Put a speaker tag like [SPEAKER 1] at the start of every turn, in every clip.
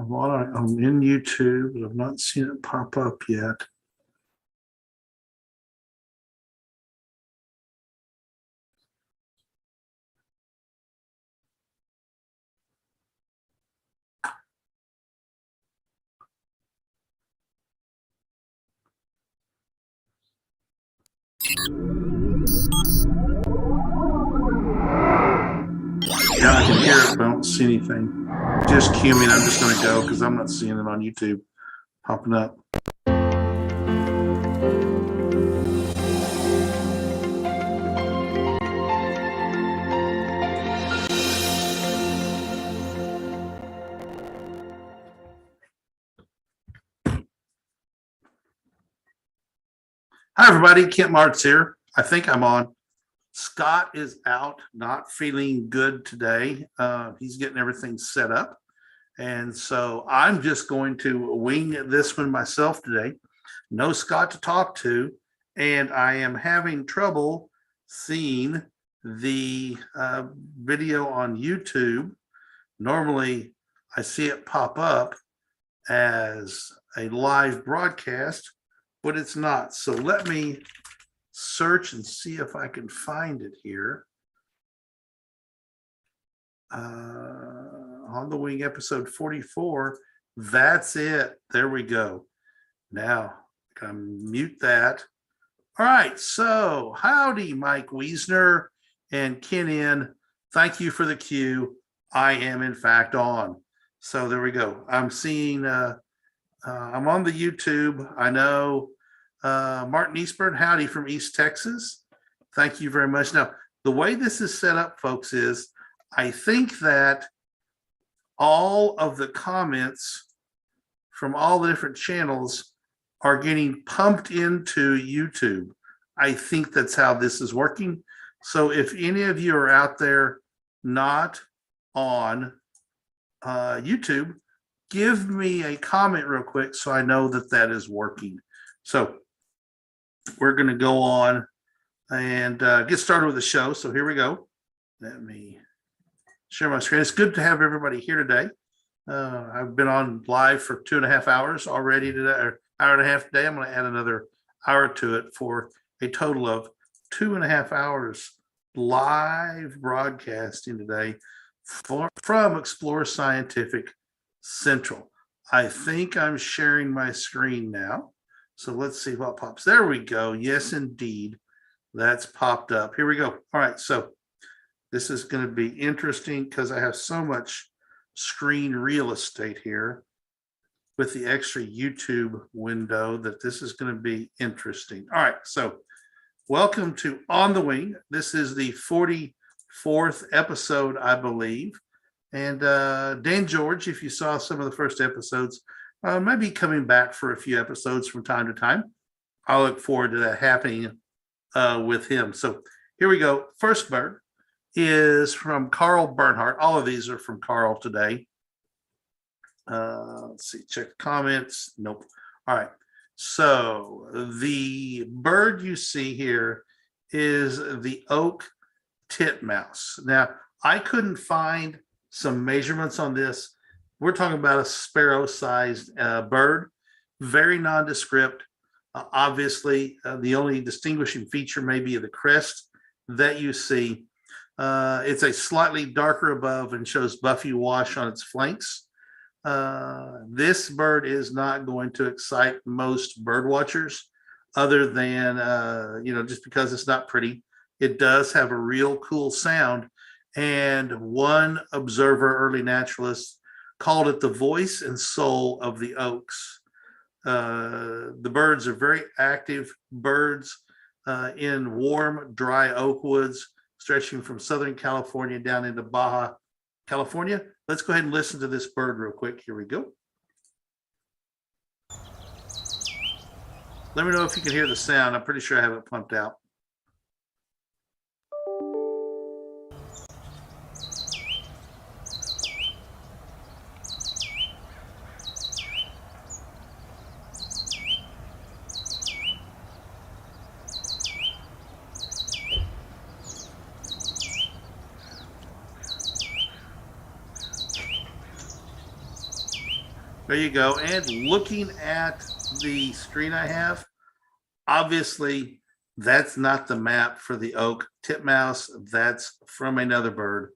[SPEAKER 1] I'm in YouTube, but I've not seen it pop up yet. Yeah, I can hear it, but I don't see anything. Just cue me, and I'm just going to go because I'm not seeing it on YouTube popping up. Hi, everybody. Kent Martz here. I think I'm on. Scott is out, not feeling good today. He's getting everything set up. And so I'm just going to wing this one myself today. No Scott to talk to. And I am having trouble seeing the video on YouTube. Normally, I see it pop up as a live broadcast, but it's not. So let me search and see if I can find it here. On the Wing, episode 44. That's it. There we go. Now, I can mute that. All right. So, howdy, Mike Wiesner and Ken In. Thank you for the cue. I am, in fact, on. So, there we go. I'm seeing, I'm on the YouTube. I know Martin Eastburn, howdy from East Texas. Thank you very much. Now, the way this is set up, folks, is I think that all of the comments from all the different channels are getting pumped into YouTube. I think that's how this is working. So if any of you are out there not on YouTube, give me a comment real quick so I know that that is working. So we're going to go on and get started with the show. So here we go. Let me share my screen. It's good to have everybody here today. I've been on live for 2.5 hours already today, or hour and a half today. I'm going to add another hour to it for a total of 2.5 hours live broadcasting today from Explore Scientific Central. I think I'm sharing my screen now. So let's see what pops. There we go. Yes, indeed. That's popped up. Here we go. All right. So this is going to be interesting because I have so much screen real estate here with the extra YouTube window that this is going to be interesting. All right. So welcome to On the Wing. This is the 44th episode, I believe. And Dan George, if you saw some of the first episodes, might be coming back for a few episodes from time to time. I look forward to that happening with him. So here we go. First bird is from Carl Bernhardt. All of these are from Carl today. Let's see, check comments. Nope. All right. So the bird you see here is the oak titmouse. Now, I couldn't find some measurements on this. We're talking about a sparrow-sized bird, very nondescript. Obviously, the only distinguishing feature may be the crest that you see. It's a slightly darker above and shows buffy wash on its flanks. This bird is not going to excite most bird watchers other than, just because it's not pretty. It does have a real cool sound. And one observer, early naturalist, called it the voice and soul of the oaks. The birds are very active birds in warm, dry oak woods, stretching from Southern California down into Baja California. Let's go ahead and listen to this bird real quick. Here we go. Let me know if you can hear the sound. I'm pretty sure I have it pumped out. There you go. And looking at the screen I have, obviously that's not the map for the oak titmouse. That's from another bird.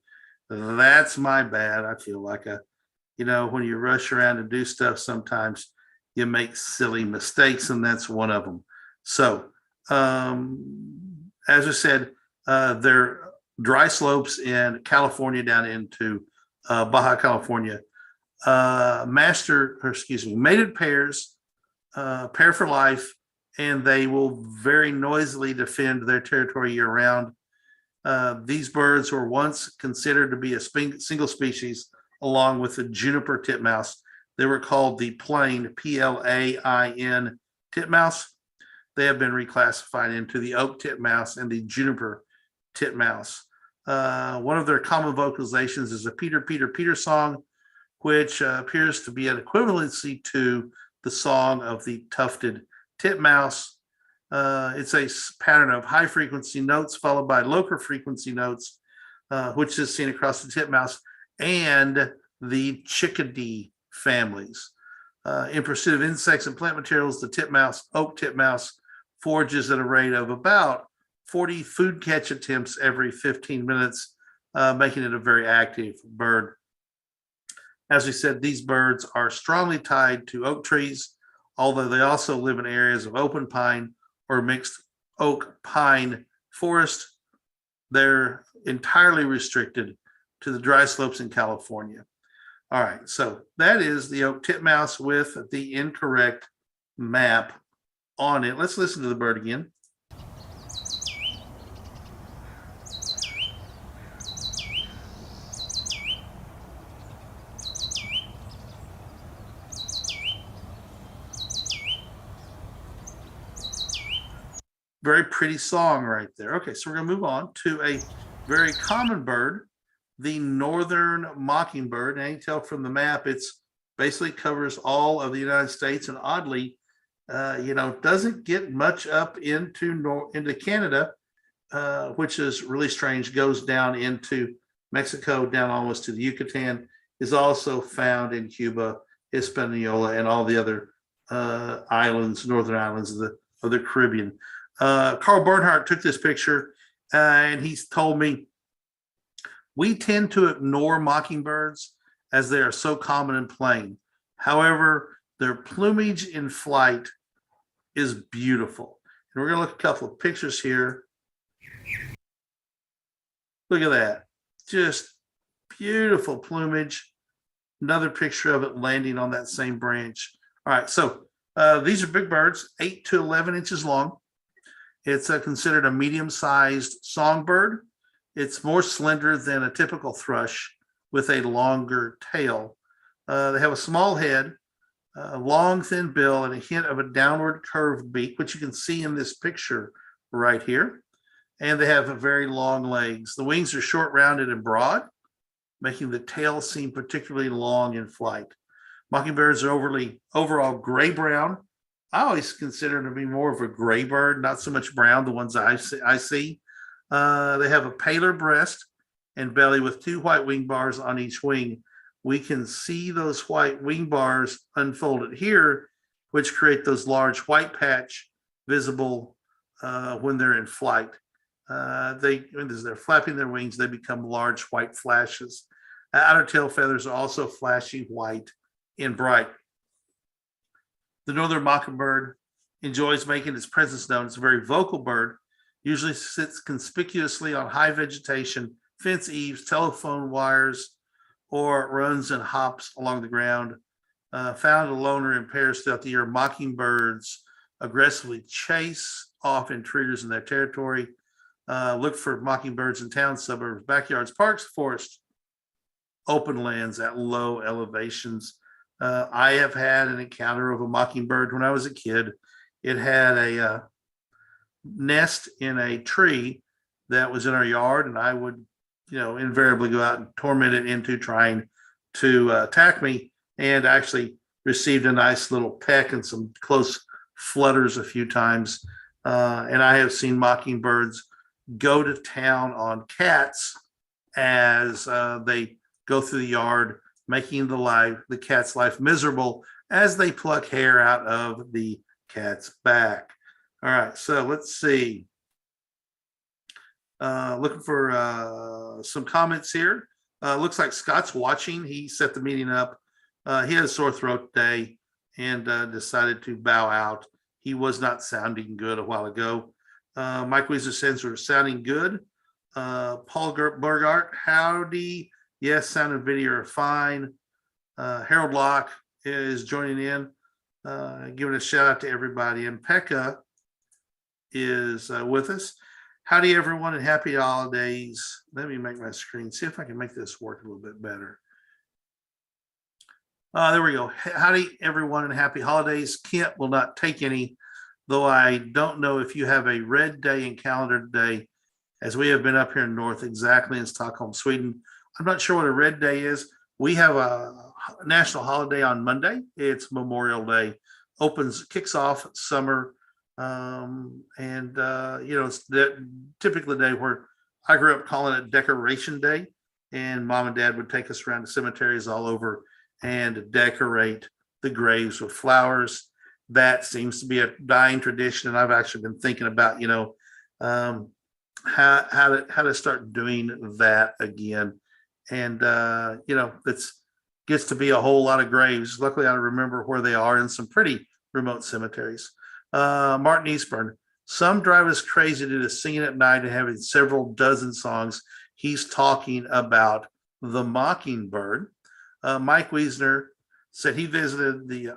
[SPEAKER 1] That's my bad. I feel like when you rush around and do stuff, sometimes you make silly mistakes, and that's one of them. So, as I said, they're dry slopes in California down into Baja California. Mated pairs, pair for life, and they will very noisily defend their territory year round. These birds were once considered to be a single species along with the juniper titmouse. They were called the plain, Plain titmouse. They have been reclassified into the oak titmouse and the juniper titmouse. One of their common vocalizations is a Peter, Peter, Peter song, which appears to be an equivalency to the song of the tufted titmouse. It's a pattern of high frequency notes followed by lower frequency notes, which is seen across the titmouse and the chickadee families. In pursuit of insects and plant materials, the oak titmouse forages at a rate of about 40 food catch attempts every 15 minutes, making it a very active bird. As we said, these birds are strongly tied to oak trees, although they also live in areas of open pine or mixed oak pine forest. They're entirely restricted to the dry slopes in California. All right, so that is the oak titmouse with the incorrect map on it. Let's listen to the bird again. Very pretty song right there. Okay, so we're going to move on to a very common bird, the Northern Mockingbird. And you can tell from the map, it's basically covers all of the United States, and oddly, doesn't get much up into Canada, which is really strange. Goes down into Mexico, down almost to the Yucatan. Is also found in Cuba, Hispaniola, and all the other islands, northern islands of the Caribbean. Carl Bernhardt took this picture, and he's told me we tend to ignore mockingbirds as they are so common and plain. However, their plumage in flight is beautiful. And we're going to look at a couple of pictures here. Look at that. Just beautiful plumage. Another picture of it landing on that same branch. All right, so these are big birds, 8 to 11 inches long. It's considered a medium-sized songbird. It's more slender than a typical thrush with a longer tail. They have a small head, a long, thin bill, and a hint of a downward curved beak, which you can see in this picture right here. And they have very long legs. The wings are short, rounded, and broad, making the tail seem particularly long in flight. Mockingbirds are overall gray-brown. I always consider them to be more of a gray bird, not so much brown, the ones I see. They have a paler breast and belly with 2 white wing bars on each wing. We can see those white wing bars unfolded here, which create those large white patch visible when they're in flight. As they're flapping their wings, they become large white flashes. Outer tail feathers are also flashy white and bright. The Northern Mockingbird enjoys making its presence known. It's a very vocal bird, usually sits conspicuously on high vegetation, fence eaves, telephone wires, or runs and hops along the ground. Found alone or in pairs throughout the year, mockingbirds aggressively chase off intruders in their territory. Look for mockingbirds in towns, suburbs, backyards, parks, forests, open lands at low elevations. I have had an encounter of a mockingbird when I was a kid. It had a nest in a tree that was in our yard, and I would, invariably go out and torment it into trying to attack me, and actually received a nice little peck and some close flutters a few times. And I have seen mockingbirds go to town on cats as they go through the yard making the cat's life miserable as they pluck hair out of the cat's back. All right, so let's see. Looking for some comments here. Looks like Scott's watching. He set the meeting up. He had a sore throat today and decided to bow out. He was not sounding good a while ago. Mike Weezer says we're sounding good. Paul Burgart, howdy. Yes, sound and video are fine. Harold Locke is joining in, giving a shout out to everybody. And Pekka is with us. Howdy, everyone, and happy holidays. Let me make my screen, see if I can make this work a little bit better. There we go. Howdy, everyone, and happy holidays. Kent will not take any, though I don't know if you have a red day in calendar today, as we have been up here in north, exactly in Stockholm, Sweden. I'm not sure what a red day is. We have a national holiday on Monday. It's Memorial Day. Kicks off summer. It's typically the day where I grew up calling it Decoration Day, and mom and dad would take us around to cemeteries all over and decorate the graves with flowers. That seems to be a dying tradition, and I've actually been thinking about, how to start doing that again. And it gets to be a whole lot of graves. Luckily, I remember where they are in some pretty remote cemeteries. Martin Eastburn, some drive us crazy to singing at night and having several dozen songs. He's talking about the Mockingbird. Mike Wiesner said he visited this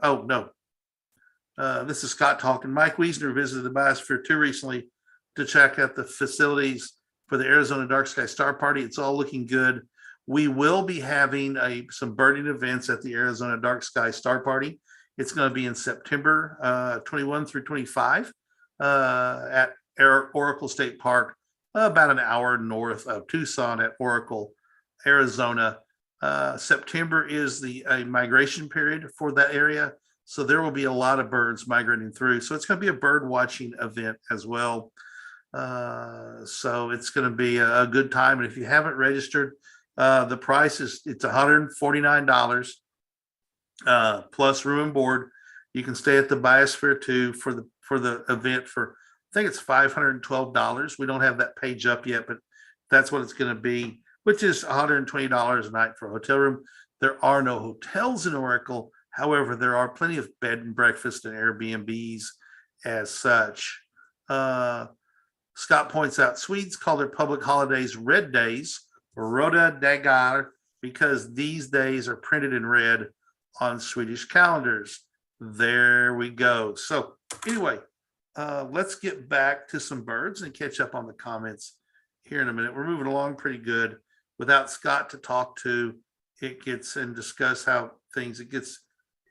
[SPEAKER 1] is Scott talking. Mike Wiesner visited the Biosphere 2 recently to check out the facilities for the Arizona Dark Sky Star Party. It's all looking good. We will be having some birding events at the Arizona Dark Sky Star Party. It's going to be in September 21 through 25 at Oracle State Park, about an hour north of Tucson at Oracle, Arizona. September is a migration period for that area, so there will be a lot of birds migrating through. So it's going to be a bird watching event as well. So it's going to be a good time. And if you haven't registered, the price it's $149 plus room and board. You can stay at the Biosphere 2 for the event for, I think it's $512. We don't have that page up yet, but that's what it's going to be, which is $120 a night for a hotel room. There are no hotels in Oracle. However, there are plenty of bed and breakfast and Airbnbs as such. Scott points out Swedes call their public holidays red days, Röda dagar, because these days are printed in red on Swedish calendars. There we go. So anyway, let's get back to some birds and catch up on the comments here in a minute. We're moving along pretty good. Without Scott to talk to, it gets and discuss how things,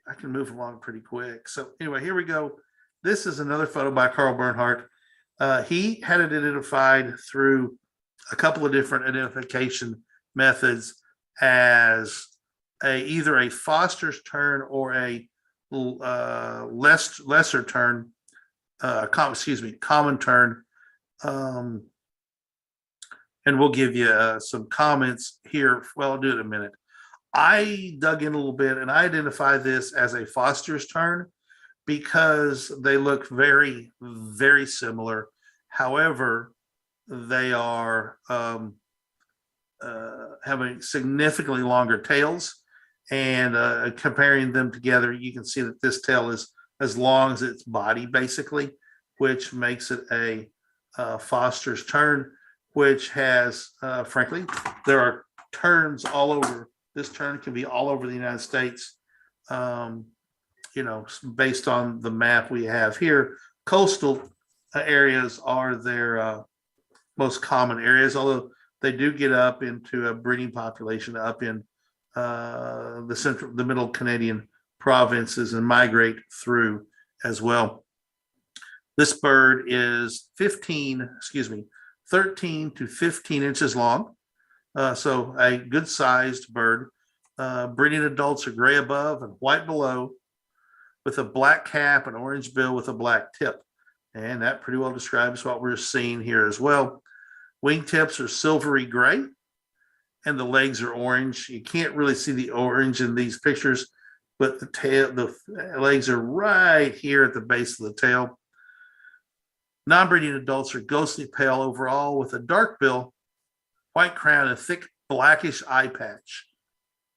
[SPEAKER 1] I can move along pretty quick. So anyway, here we go. This is another photo by Carl Bernhardt. He had it identified through a couple of different identification methods as either a Foster's tern or a lesser tern, common tern. And we'll give you some comments here. Well, I'll do it in a minute. I dug in a little bit and I identify this as a Foster's tern because they look very, very similar. However, they are having significantly longer tails, and comparing them together, you can see that this tail is as long as its body, basically, which makes it a Foster's tern, which has, frankly, there are terns all over. This tern can be all over the United States, based on the map we have here. Coastal areas are their most common areas, although they do get up into a breeding population up in the middle Canadian provinces and migrate through as well. This bird is 13 to 15 inches long. So a good sized bird. Breeding adults are gray above and white below, with a black cap and orange bill with a black tip. And that pretty well describes what we're seeing here as well. Wingtips are silvery gray, and the legs are orange. You can't really see the orange in these pictures, but the legs are right here at the base of the tail. Non-breeding adults are ghostly pale overall with a dark bill, white crown, and thick blackish eye patch.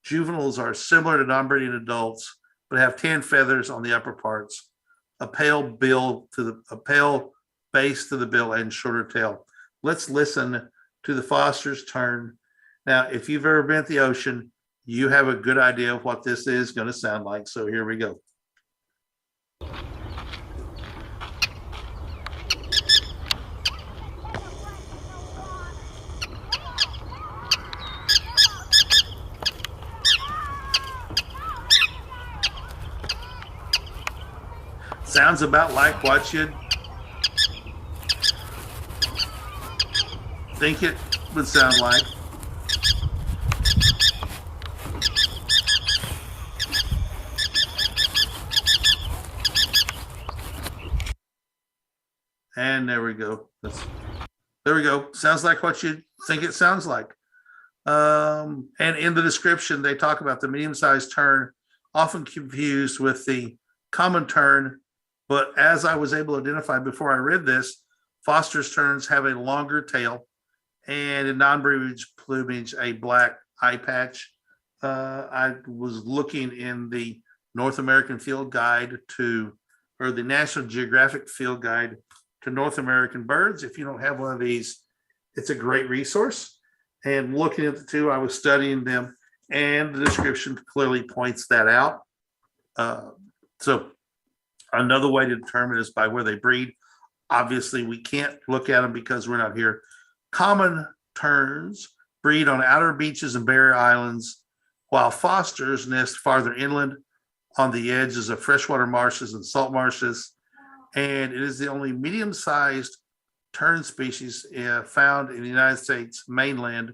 [SPEAKER 1] Juveniles are similar to non-breeding adults, but have tan feathers on the upper parts, a pale base to the bill, and shorter tail. Let's listen to the Foster's turn. Now, if you've ever been at the ocean, you have a good idea of what this is going to sound like. So here we go. Sounds about like what you'd think it would sound like. And there we go. There we go. Sounds like what you think it sounds like. And in the description, they talk about the medium-sized tern, often confused with the common tern. But as I was able to identify before I read this, Foster's terns have a longer tail and in non-breeding plumage, a black eye patch. I was looking in the North American Field Guide or the National Geographic Field Guide to North American birds. If you don't have one of these, it's a great resource. And looking at the two, I was studying them, and the description clearly points that out. So another way to determine is by where they breed. Obviously, we can't look at them because we're not here. Common terns breed on outer beaches and barrier islands, while Fosters nest farther inland on the edges of freshwater marshes and salt marshes. And it is the only medium-sized tern species found in the United States mainland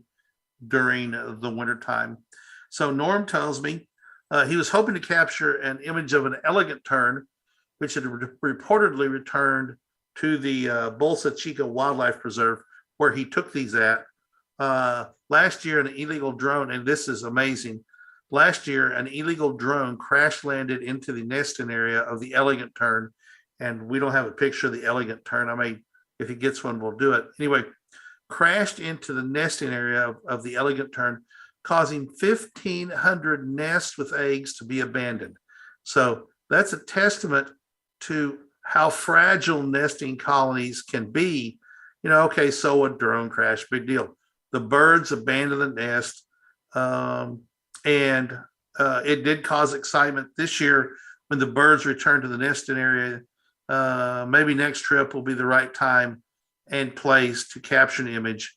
[SPEAKER 1] during the wintertime. So Norm tells me he was hoping to capture an image of an elegant tern, which had reportedly returned to the Bolsa Chica Wildlife Preserve, where he took these at. Last year, an illegal drone, and this is amazing, last year, an illegal drone crash landed into the nesting area of the elegant tern, and we don't have a picture of the elegant tern. I may, if he gets one, we'll do it. Anyway, crashed into the nesting area of the elegant tern, causing 1,500 nests with eggs to be abandoned. So that's a testament to how fragile nesting colonies can be. You know, okay, so a drone crash, big deal. The birds abandoned the nest, and it did cause excitement this year when the birds returned to the nesting area. Maybe next trip will be the right time and place to capture an image,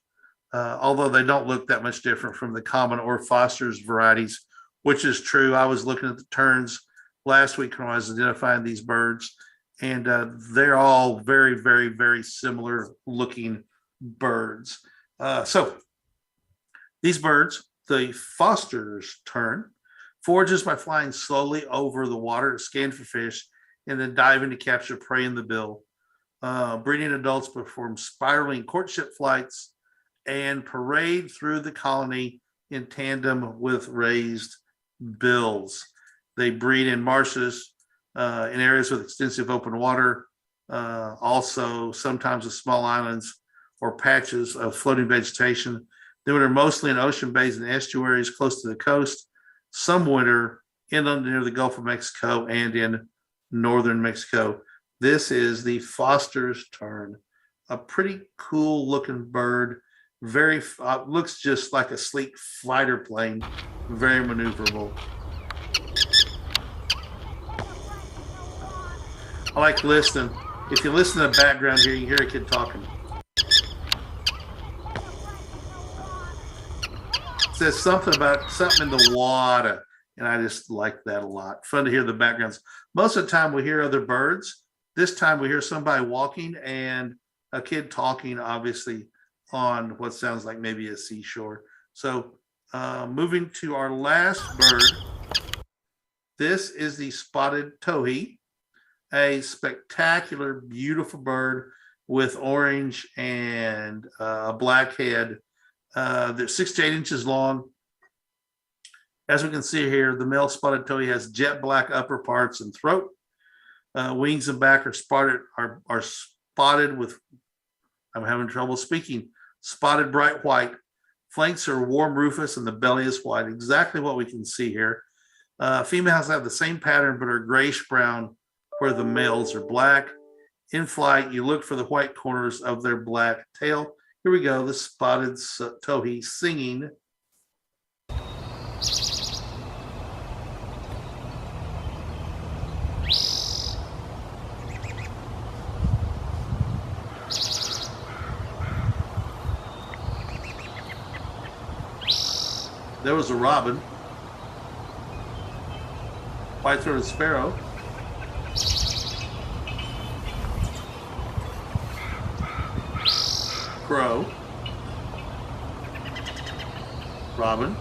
[SPEAKER 1] although they don't look that much different from the common or Foster's varieties, which is true. I was looking at the terns last week when I was identifying these birds, and they're all very, very, very similar looking birds. So these birds, the Foster's tern, forages by flying slowly over the water to scan for fish and then diving to capture prey in the bill. Breeding adults perform spiraling courtship flights and parade through the colony in tandem with raised bills. They breed in marshes, in areas with extensive open water, also sometimes with small islands or patches of floating vegetation. They winter mostly in ocean bays and estuaries close to the coast. Some winter inland near the Gulf of Mexico and in northern Mexico. This is the Foster's tern, a pretty cool looking bird. Very looks just like a sleek fighter plane, very maneuverable. I like listening. If you listen to the background here, you hear a kid talking. It says something about something in the water, and I just like that a lot. Fun to hear the backgrounds. Most of the time we hear other birds. This time we hear somebody walking and a kid talking, obviously, on what sounds like maybe a seashore. So moving to our last bird. This is the spotted towhee, a spectacular, beautiful bird with orange and a black head. They're 6 to 8 inches long. As we can see here, the male spotted towhee has jet black upper parts and throat. Wings and back are spotted with, I'm having trouble speaking, spotted bright white. Flanks are warm rufous and the belly is white. Exactly what we can see here. Females have the same pattern but are grayish brown where the males are black. In flight, you look for the white corners of their black tail. Here we go, the spotted towhee singing. There was a robin, white-throated sparrow, crow, robin,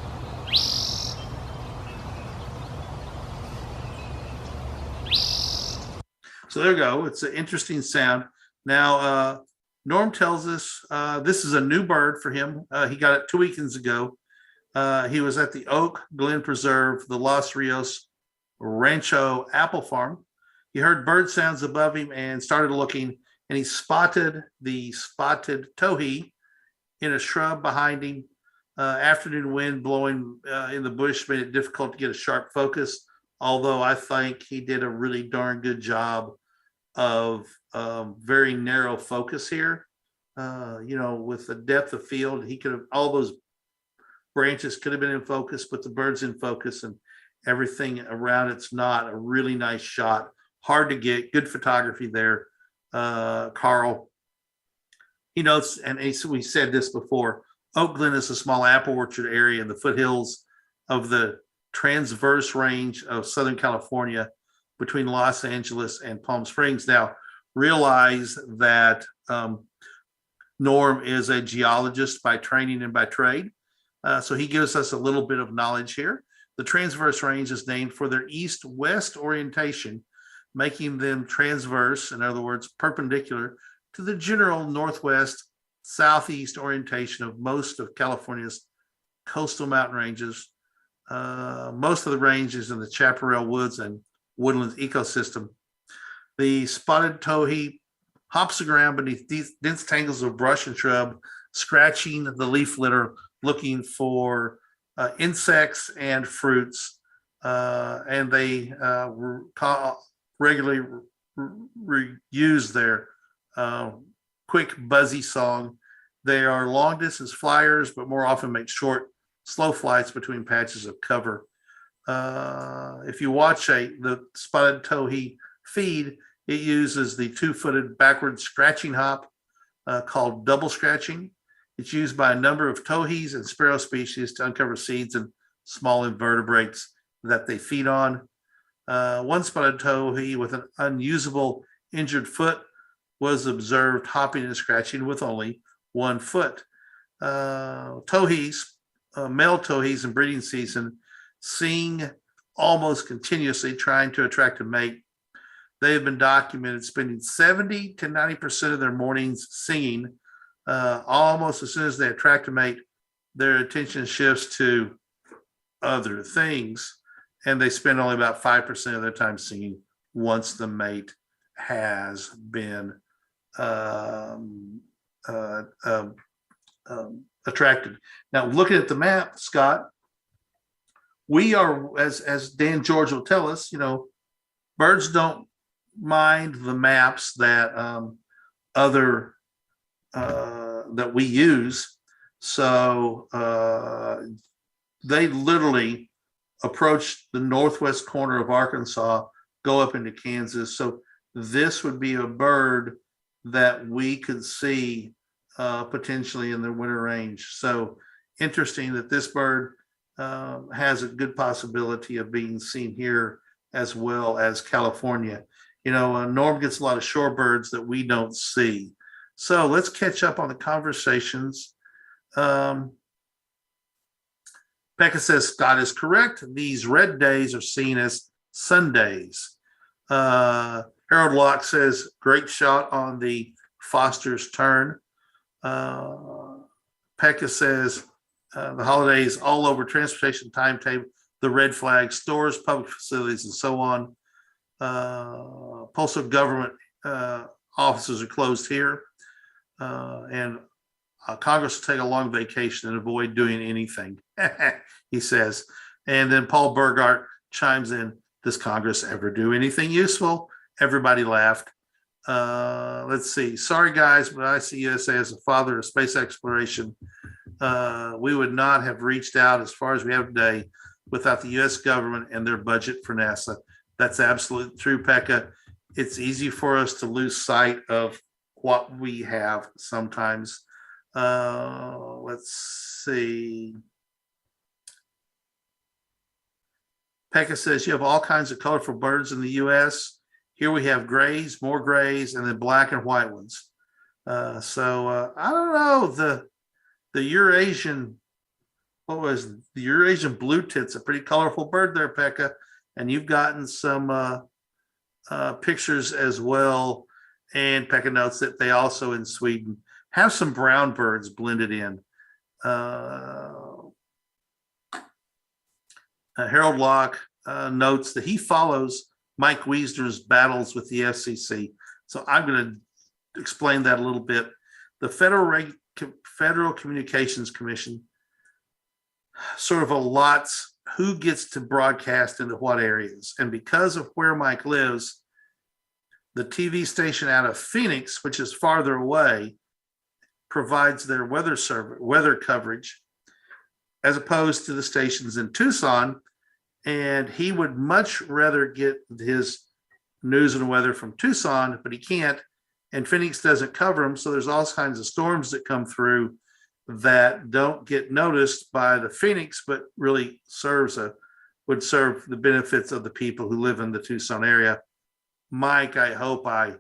[SPEAKER 1] so there you go. It's an interesting sound. Now, Norm tells us this is a new bird for him. He got it 2 weekends ago. He was at the Oak Glen Preserve, the Los Rios Rancho Apple Farm. He heard bird sounds above him and started looking, and he spotted the spotted towhee in a shrub behind him. Afternoon wind blowing in the bush made it difficult to get a sharp focus, although I think he did a really darn good job of very narrow focus here. With the depth of field, he could have, all those branches could have been in focus, but the bird's in focus and everything around it's not. A really nice shot. Hard to get, good photography there. Carl, he notes, and we said this before, Oak Glen is a small apple orchard area in the foothills of the transverse range of Southern California between Los Angeles and Palm Springs. Now, realize that Norm is a geologist by training and by trade. So he gives us a little bit of knowledge here. The transverse range is named for their east-west orientation, making them transverse, in other words, perpendicular to the general northwest-southeast orientation of most of California's coastal mountain ranges. Most of the range is in the chaparral woods and woodlands ecosystem. The spotted towhee hops around beneath these dense tangles of brush and shrub, scratching the leaf litter, looking for insects and fruits, and they regularly use their quick buzzy song. They are long distance flyers, but more often make short, slow flights between patches of cover. If you watch the spotted towhee feed, it uses the 2-footed backward scratching hop called double scratching. It's used by a number of towhees and sparrow species to uncover seeds and small invertebrates that they feed on. One spotted towhee with an unusable injured foot was observed hopping and scratching with only 1 foot. Towhees, male towhees in breeding season, sing almost continuously trying to attract a mate. They have been documented spending 70 to 90% of their mornings singing. Almost as soon as they attract a mate, their attention shifts to other things, and they spend only about 5% of their time singing once the mate has been attracted. Now, looking at the map, Scott, we are, as Dan George will tell us, birds don't mind the maps that that we use. So they literally approach the northwest corner of Arkansas, go up into Kansas. So this would be a bird that we could see potentially in the winter range. So interesting that this bird has a good possibility of being seen here as well as California. Norm gets a lot of shorebirds that we don't see. So let's catch up on the conversations. Becca says Scott is correct. These red days are seen as Sundays. Harold Locke says great shot on the Foster's turn. Pekka says the holidays all over transportation timetable, the red flag, stores, public facilities, and so on. Postal government offices are closed here. And Congress will take a long vacation and avoid doing anything, he says. And then Paul Burgart chimes in, does Congress ever do anything useful? Everybody laughed. Let's see. Sorry, guys, but I see USA as a father of space exploration. We would not have reached out as far as we have today without the U.S. government and their budget for NASA. That's absolutely true, Pekka. It's easy for us to lose sight of what we have sometimes. Let's see. Pekka says you have all kinds of colorful birds in the U.S. Here we have grays, more grays, and then black and white ones. I don't know, the Eurasian, the Eurasian blue tit's a pretty colorful bird there, Pekka, and you've gotten some pictures as well. And Pekka notes that they also in Sweden have some brown birds blended in. Harold Locke notes that he follows Mike Wiesner's battles with the FCC. So I'm going to explain that a little bit. The Federal Communications Commission sort of allots who gets to broadcast into what areas. And because of where Mike lives, the TV station out of Phoenix, which is farther away, provides their weather coverage as opposed to the stations in Tucson. And he would much rather get his news and weather from Tucson, but he can't. And Phoenix doesn't cover them. So there's all kinds of storms that come through that don't get noticed by the Phoenix, but really would serve the benefits of the people who live in the Tucson area. Mike, I hope I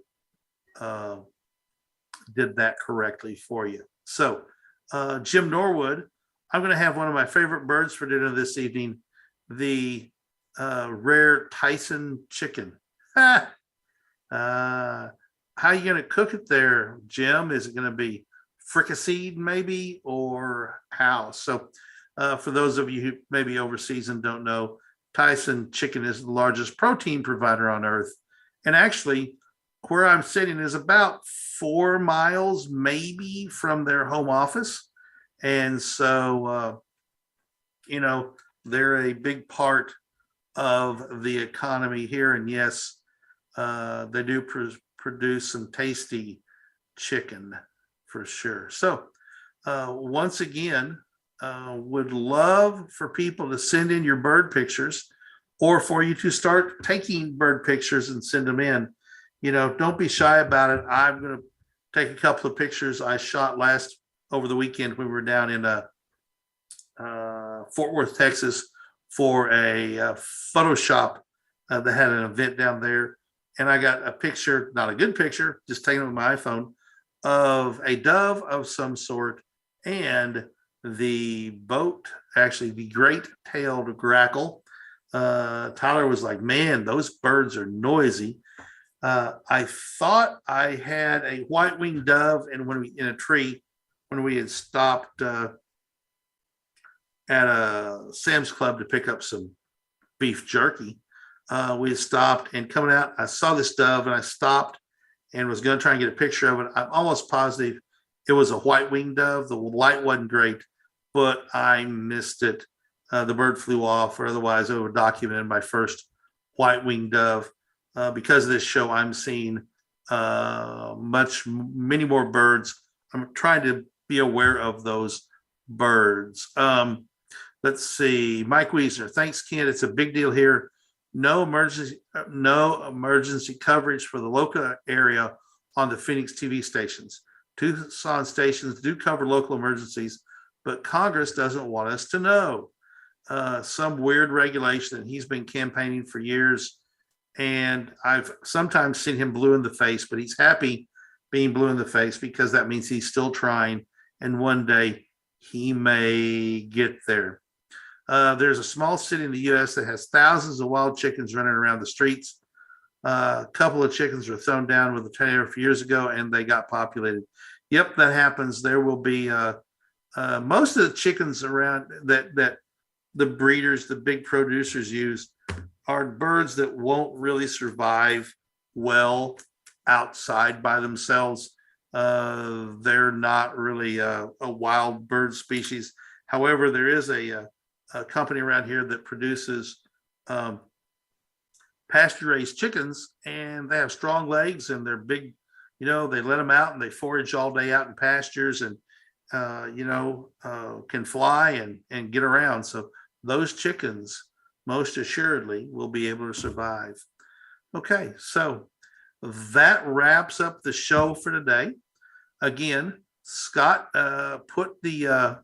[SPEAKER 1] did that correctly for you. So Jim Norwood, I'm going to have one of my favorite birds for dinner this evening, the rare Tyson chicken. How are you going to cook it there, Jim? Is it going to be fricasseed maybe, or how? So for those of you who maybe overseas and don't know, Tyson chicken is the largest protein provider on earth. And actually, where I'm sitting is about 4 miles maybe from their home office. And so, they're a big part of the economy here. And yes, they do produce some tasty chicken for sure. So once again, would love for people to send in your bird pictures, or for you to start taking bird pictures and send them in. Don't be shy about it. I'm going to take a couple of pictures I shot over the weekend when we were down in Fort Worth, Texas, for a photo shop that had an event down there. And I got a picture, not a good picture, just taken with my iPhone, of a dove of some sort and the boat, actually the great-tailed grackle. Tyler was like, man, those birds are noisy. I thought I had a white-winged dove, and in a tree when we had stopped at a Sam's Club to pick up some beef jerky. We had stopped, and coming out, I saw this dove, and I stopped and was going to try and get a picture of it. I'm almost positive it was a white-winged dove. The light wasn't great, but I missed it. The bird flew off, or otherwise I would document my first white-winged dove. Because of this show, I'm seeing many more birds. I'm trying to be aware of those birds. Let's see. Mike Wiesner, thanks, Ken. It's a big deal here. No emergency coverage for the local area on the Phoenix TV stations. Tucson stations do cover local emergencies, but Congress doesn't want us to know. Some weird regulation that he's been campaigning for years. And I've sometimes seen him blue in the face, but he's happy being blue in the face because that means he's still trying. And one day he may get there. There's a small city in the U.S. that has thousands of wild chickens running around the streets. A couple of chickens were thrown down with a tornado a few years ago, and they got populated. Yep, that happens. There will be most of the chickens around that the breeders, the big producers use, are birds that won't really survive well outside by themselves. They're not really a wild bird species. However, there is a company around here that produces pasture raised chickens, and they have strong legs and they're big. They let them out and they forage all day out in pastures, and can fly and get around. So those chickens most assuredly will be able to survive. Okay, so that wraps up the show for today. Again, Scott put the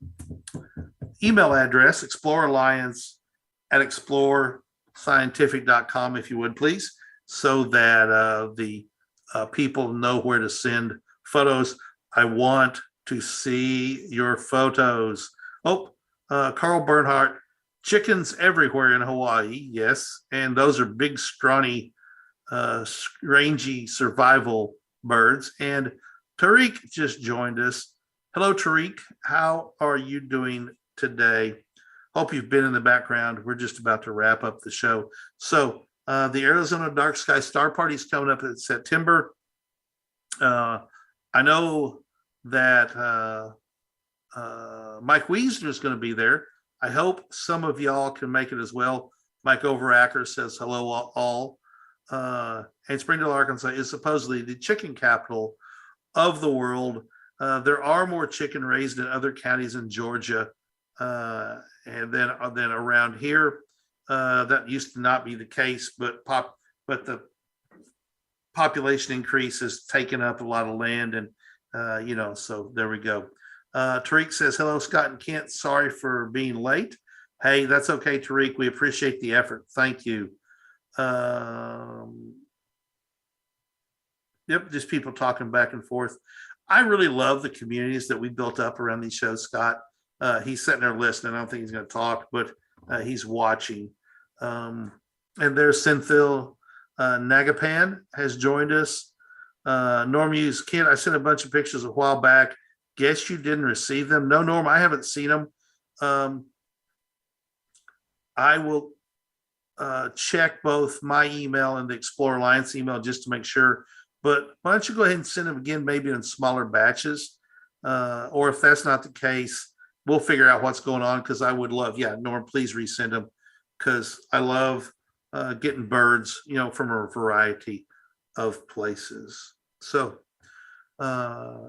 [SPEAKER 1] email address, Explore Alliance at explorescientific.com, if you would please, so that the people know where to send photos. I want to see your photos. Carl Bernhardt, chickens everywhere in Hawaii. Yes. And those are big, scrawny, rangy survival birds. And Tariq just joined us. Hello, Tariq. How are you doing today? Hope you've been in the background. We're just about to wrap up the show. So the Arizona Dark Sky Star Party is coming up in September. I know that Mike Wiesner is going to be there. I hope some of y'all can make it as well. Mike Overacker says hello all. And Springdale, Arkansas is supposedly the chicken capital of the world. There are more chicken raised in other counties in Georgia. And then around here, that used to not be the case, but the population increase has taken up a lot of land, and so there we go. Tariq says, hello, Scott and Kent. Sorry for being late. Hey, that's okay, Tariq. We appreciate the effort. Thank you. Yep, just people talking back and forth. I really love the communities that we built up around these shows, Scott. He's sitting there listening. I don't think he's going to talk, but he's watching. And there's Cynthil Nagapan has joined us. Norm Hughes, Kent, I sent a bunch of pictures a while back. Guess you didn't receive them. No, Norm, I haven't seen them. I will check both my email and the Explore Alliance email just to make sure. But why don't you go ahead and send them again, maybe in smaller batches? Or if that's not the case, we'll figure out what's going on, because I would love, Norm, please resend them, because I love getting birds, from a variety of places. So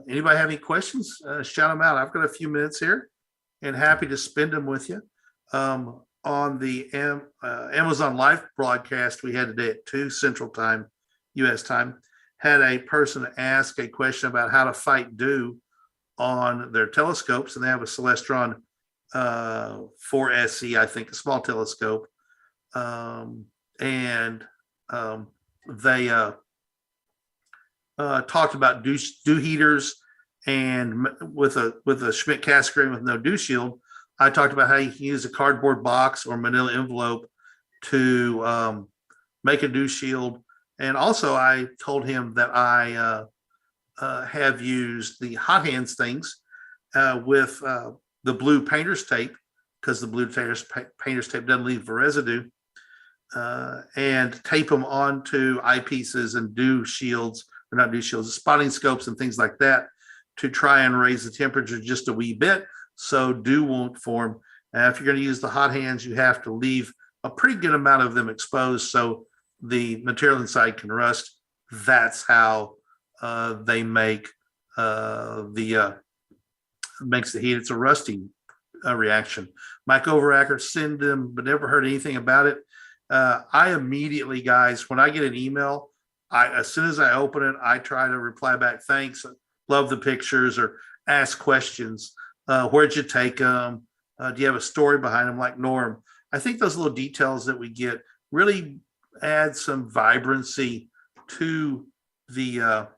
[SPEAKER 1] anybody have any questions? Shout them out. I've got a few minutes here and happy to spend them with you. On the Amazon Live broadcast we had today at 2 Central Time, U.S. time, had a person ask a question about how to fight dew on their telescopes, and they have a Celestron 4SE, I think, a small telescope, and they talked about dew heaters, and with a Schmidt Cassegrain with no dew shield. I talked about how you can use a cardboard box or manila envelope to make a dew shield. And also I told him that I have used the hot hands things with the blue painter's tape, because the blue painter's tape doesn't leave a residue, and tape them onto eyepieces and dew shields, or not dew shields, spotting scopes and things like that, to try and raise the temperature just a wee bit so dew won't form. If you're going to use the hot hands, you have to leave a pretty good amount of them exposed so the material inside can rust. That's how they make makes the heat. It's a rusting reaction. Mike Overacker, send them, but never heard anything about it. I immediately, guys, when I get an email, as soon as I open it, I try to reply back, thanks, love the pictures, or ask questions. Where'd you take them? Do you have a story behind them, like Norm? I think those little details that we get really add some vibrancy to the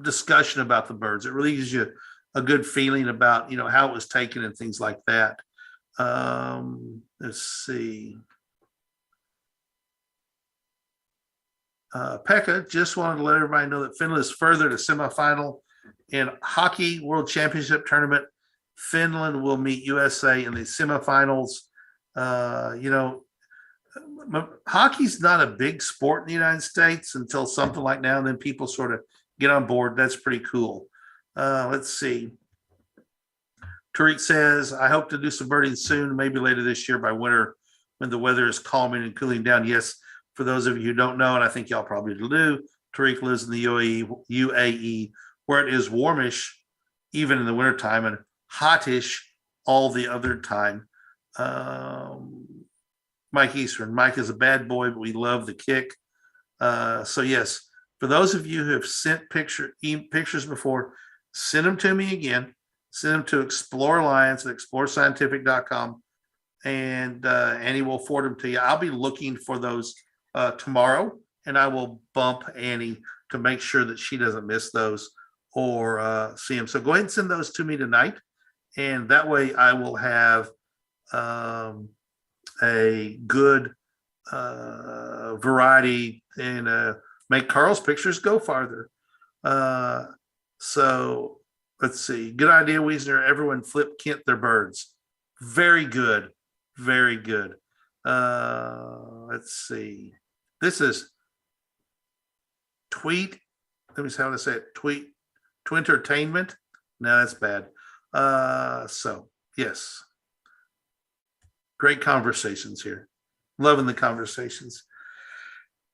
[SPEAKER 1] discussion about the birds. It really gives you a good feeling about how it was taken and things like that. Let's see. Pekka just wanted to let everybody know that Finland is further to semifinal in hockey world championship tournament. Finland will meet USA in the semifinals. You know, hockey's not a big sport in the United States until something like now, and then people sort of get on board. That's pretty cool. Let's see. Tariq says, I hope to do some birding soon, maybe later this year by winter when the weather is calming and cooling down. Yes, for those of you who don't know, and I think y'all probably do, Tariq lives in the UAE where it is warmish even in the wintertime and hotish all the other time. Mike Eastern. Mike is a bad boy, but we love the kick. So yes, for those of you who have sent pictures before, send them to me again. Send them to Explore Alliance at explorescientific.com, and Annie will forward them to you. I'll be looking for those tomorrow, and I will bump Annie to make sure that she doesn't miss those or see them. So go ahead and send those to me tonight, and that way I will have a good variety and make Carl's pictures go farther. So let's see. Good idea, Wiesner. Everyone flip Kent their birds. Very good. Very good. Let's see. This is tweet. Let me see how to say it. Tweet. Twintertainment. No, that's bad. So yes. Great conversations here. Loving the conversations.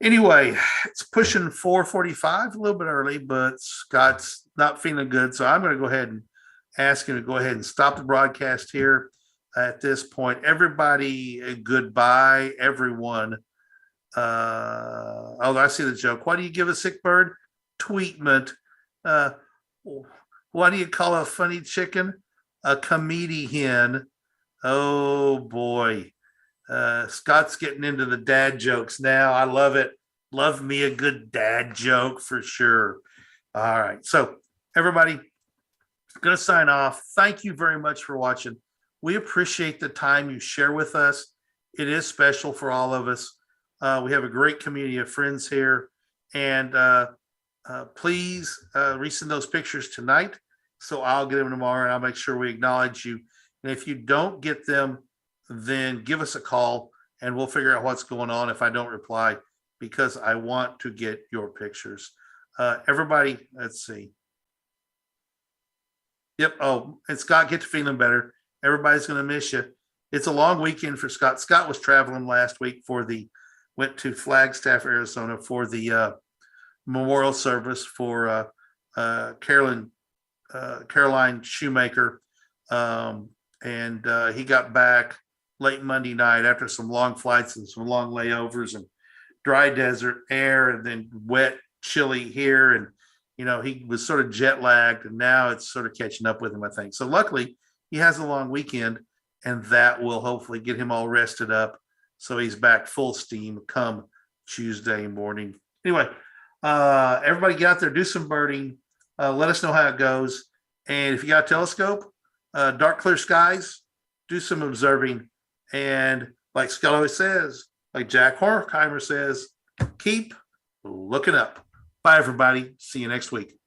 [SPEAKER 1] Anyway, it's pushing 4:45, a little bit early, but Scott's not feeling good. So I'm going to go ahead and ask him to go ahead and stop the broadcast here at this point. Everybody, goodbye, everyone. Oh, I see the joke. Why do you give a sick bird? Tweetment. What do you call a funny chicken? A comedian. Oh, boy. Scott's getting into the dad jokes now. I love it. Love me a good dad joke for sure. All right. So everybody, going to sign off. Thank you very much for watching. We appreciate the time you share with us. It is special for all of us. We have a great community of friends here. And please resend those pictures tonight. So I'll get them tomorrow and I'll make sure we acknowledge you. And if you don't get them, then give us a call and we'll figure out what's going on if I don't reply, because I want to get your pictures. Everybody, let's see. Yep. Oh, and Scott, get to feeling better. Everybody's going to miss you. It's a long weekend for Scott. Scott was traveling last week went to Flagstaff, Arizona for the memorial service for Caroline Shoemaker. And he got back late Monday night after some long flights and some long layovers and dry desert air and then wet, chilly here. And, you know, he was sort of jet lagged and now it's sort of catching up with him, I think. So luckily he has a long weekend and that will hopefully get him all rested up. So he's back full steam come Tuesday morning. Anyway, everybody get out there, do some birding. Let us know how it goes. And if you got a telescope, dark, clear skies, do some observing. And like Scott always says, like Jack Horkheimer says, keep looking up. Bye, everybody. See you next week.